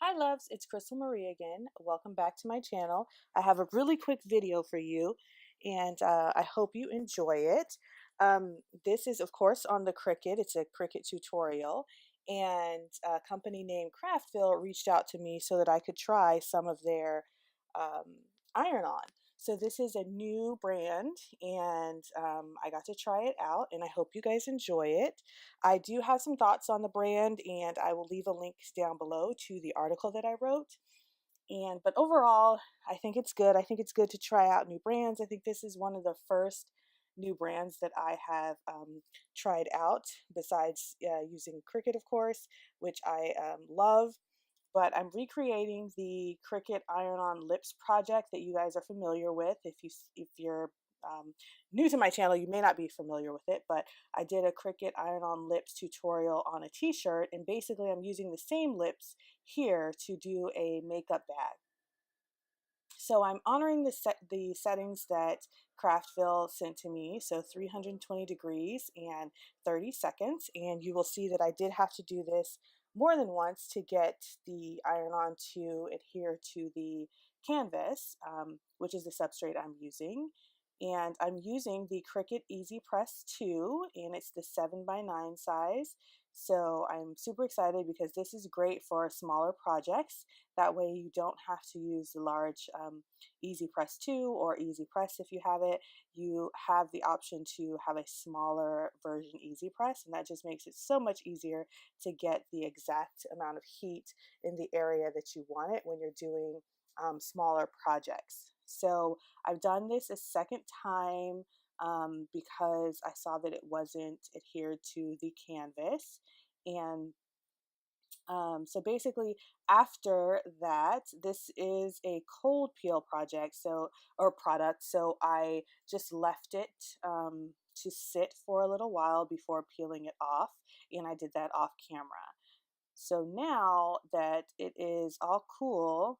Hi loves, it's Crystal Marie again. Welcome back to my channel. I have a really quick video for you and I hope you enjoy it. This is of course on the Cricut. It's a Cricut tutorial and a company named Kraft Phil reached out to me so that I could try some of their iron-on. So this is a new brand and I got to try it out and I hope you guys enjoy it. I do have some thoughts on the brand and I will leave a link down below to the article that I wrote. But overall, I think it's good. I think it's good to try out new brands. I think this is one of the first new brands that I have tried out besides using Cricut, of course, which I love. But I'm recreating the Cricut Iron-On Lips project that you guys are familiar with. If you're new to my channel, you may not be familiar with it, but I did a Cricut Iron-On Lips tutorial on a t-shirt, and basically I'm using the same lips here to do a makeup bag. So I'm honoring the settings that Kraft Phil sent to me, so 320 degrees and 30 seconds, and you will see that I did have to do this more than once to get the iron-on to adhere to the canvas, which is the substrate I'm using. And I'm using the Cricut Easy Press 2, and it's the 7x9 size. So I'm super excited because this is great for smaller projects. That way you don't have to use the large Easy Press 2 or Easy Press if you have it. You have the option to have a smaller version Easy Press, and that just makes it so much easier to get the exact amount of heat in the area that you want it when you're doing smaller projects. So I've done this a second time because I saw that it wasn't adhered to the canvas. And so basically after that, this is a cold peel project, or product. So I just left it to sit for a little while before peeling it off. And I did that off camera. So now that it is all cool,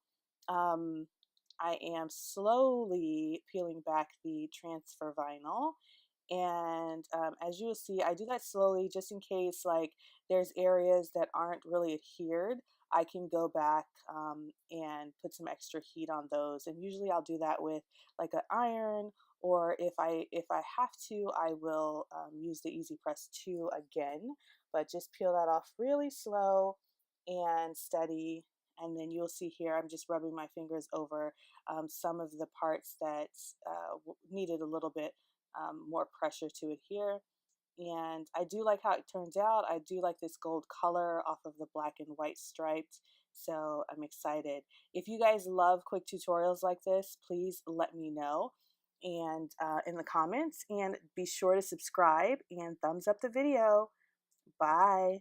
I am slowly peeling back the transfer vinyl. And as you will see, I do that slowly just in case like there's areas that aren't really adhered. I can go back and put some extra heat on those. And usually I'll do that with like an iron, or if I have to, I will use the Easy Press 2 again. But just peel that off really slow and steady. And then you'll see here, I'm just rubbing my fingers over some of the parts that needed a little bit more pressure to adhere. And I do like how it turns out. I do like this gold color off of the black and white striped. So I'm excited. If you guys love quick tutorials like this, please let me know and in the comments, and be sure to subscribe and thumbs up the video. Bye.